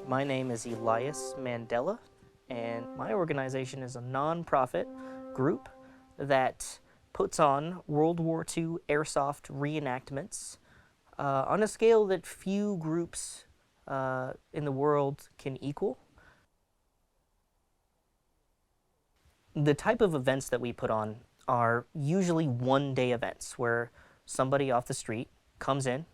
My name is Elias Mandela, and my organization is a non-profit group that puts on World War II airsoft reenactments on a scale that few groups in the world can equal. The type of events that we put on are usually one-day events where somebody off the street comes in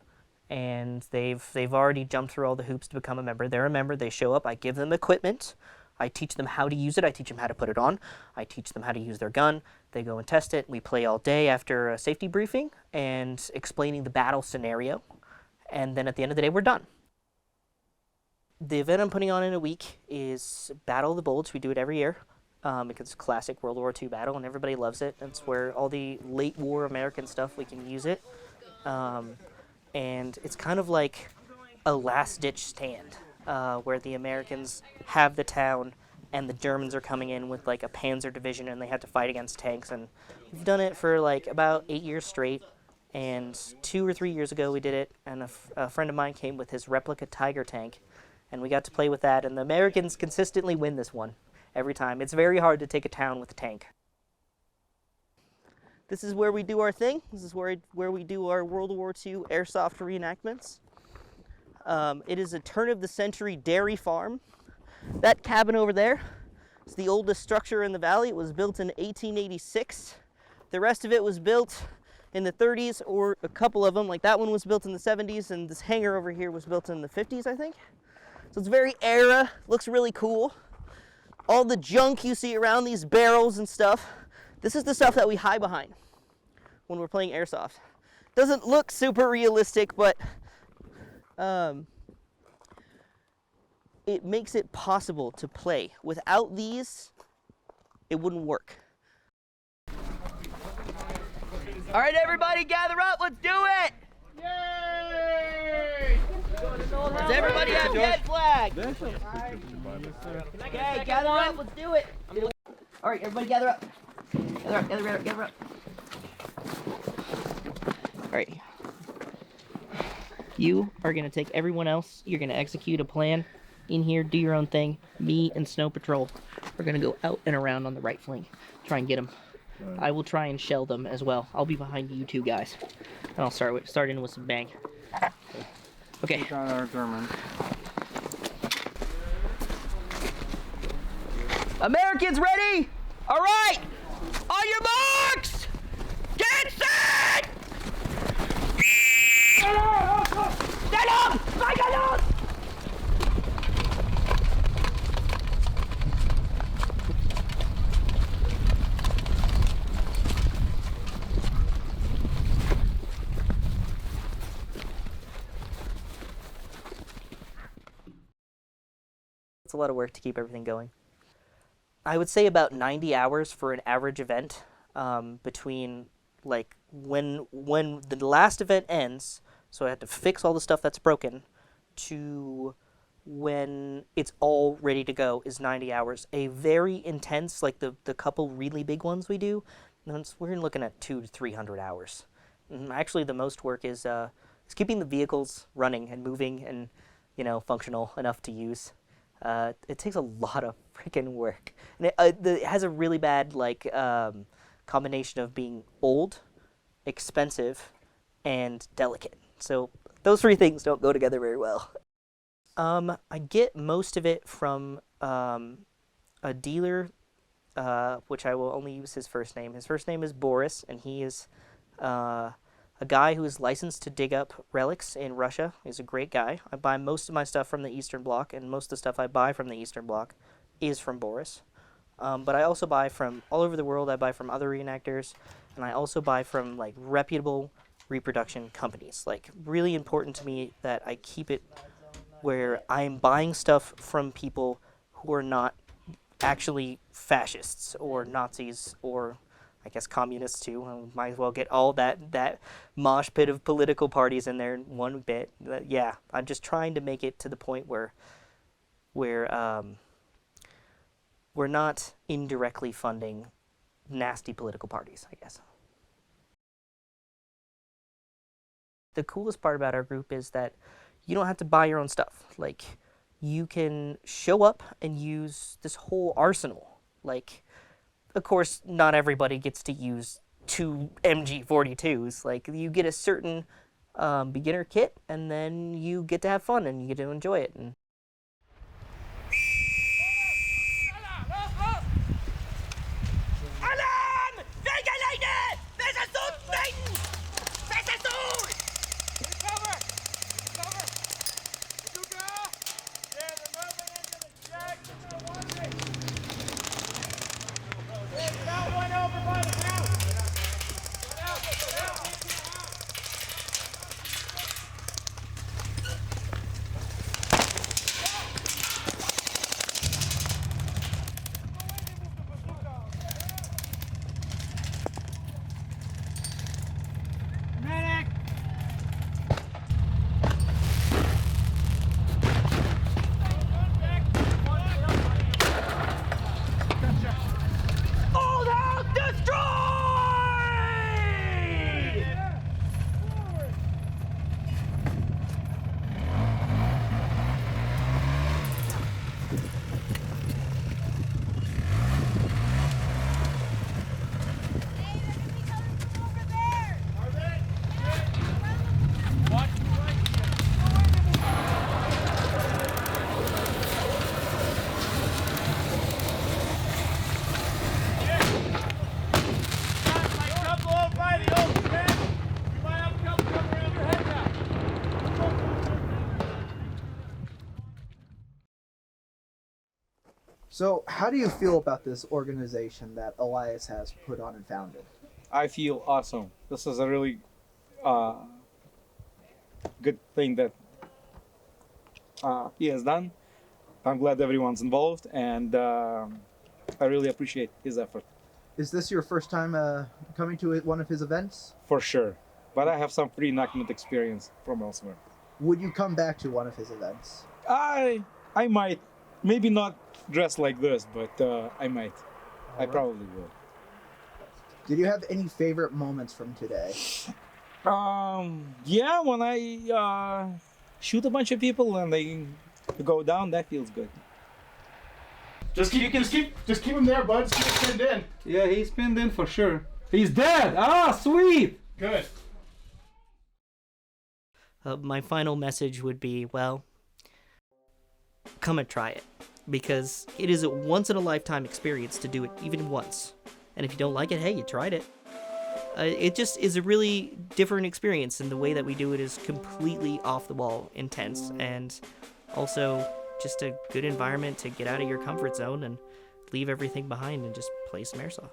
and they've already jumped through all the hoops to become a member. They're a member, they show up, I give them equipment, I teach them how to use it, I teach them how to put it on, I teach them how to use their gun, they go and test it, we play all day after a safety briefing and explaining the battle scenario, and then at the end of the day we're done. The event I'm putting on in a week is Battle of the Bulge. We do it every year because it's a classic World War II battle and everybody loves it. That's where all the late war American stuff, we can use it. And it's kind of like a last-ditch stand where the Americans have the town and the Germans are coming in with like a panzer division and they have to fight against tanks. And we've done it for like about 8 years straight. And 2 or 3 years ago we did it, and a friend of mine came with his replica Tiger tank, and we got to play with that. And the Americans consistently win this one every time. It's very hard to take a town with a tank. This is where we do our thing. This is where we do our World War II airsoft reenactments. It is a turn-of-the-century dairy farm. That cabin over there is the oldest structure in the valley. It was built in 1886. The rest of it was built in the 30s, or a couple of them, like that one was built in the 70s, and this hangar over here was built in the 50s, I think. So it's very era, looks really cool. All the junk you see around these barrels and stuff, this is the stuff that we hide behind when we're playing airsoft. Doesn't look super realistic, but it makes it possible to play. Without these, it wouldn't work. All right, everybody gather up, let's do it! Yay! Does everybody have dead flag? Okay, gather up, let's do it! All right, everybody gather up. Gather up. All right. You are going to take everyone else. You're going to execute a plan in here, do your own thing. Me and Snow Patrol are going to go out and around on the right flank. Try and get them. I will try and shell them as well. I'll be behind you two guys. And I'll start in with some bang. Okay. Americans ready? All right. On your marks. Get set. Stand up. Stand up. It's a lot of work to keep everything going. I would say about 90 hours for an average event, between like when the last event ends, so I have to fix all the stuff that's broken, to when it's all ready to go is 90 hours. A very intense, like the couple really big ones we do, we're looking at 200 to 300 hours. And actually, the most work is keeping the vehicles running and moving and, functional enough to use. It takes a lot of freaking work, and it has a really bad combination of being old, expensive, and delicate. So those three things don't go together very well. I get most of it from a dealer, which I will only use his first name. His first name is Boris, and he is a guy who is licensed to dig up relics in Russia. He's a great guy. I buy most of my stuff from the Eastern Bloc, and most of the stuff I buy from the Eastern Bloc is from Boris. But I also buy from all over the world. I buy from other reenactors, and I also buy from reputable reproduction companies. Really important to me that I keep it where I'm buying stuff from people who are not actually fascists or Nazis or I guess communists too. I might as well get all that mosh pit of political parties in there in one bit. Yeah, I'm just trying to make it to the point where we're not indirectly funding nasty political parties, I guess. The coolest part about our group is that you don't have to buy your own stuff. you can show up and use this whole arsenal. Like, of course, not everybody gets to use two MG42s. Like, you get a certain beginner kit, and then you get to have fun and you get to enjoy it. And So, how do you feel about this organization that Elias has put on and founded? I feel awesome. This is a really good thing that he has done. I'm glad everyone's involved, and I really appreciate his effort. Is this your first time coming to one of his events? For sure. But I have some pre-enactment experience from elsewhere. Would you come back to one of his events? I might. Maybe not dressed like this, but I might. I probably will. Did you have any favorite moments from today? Yeah, when I shoot a bunch of people and they go down, that feels good. Just keep him there, bud. Just keep him pinned in. Yeah, he's pinned in for sure. He's dead! Ah, sweet! Good. my final message would be, well, come and try it. Because it is a once-in-a-lifetime experience to do it even once. And if you don't like it, hey, you tried it. It just is a really different experience, and the way that we do it is completely off-the-wall intense, and also just a good environment to get out of your comfort zone and leave everything behind and just play some airsoft.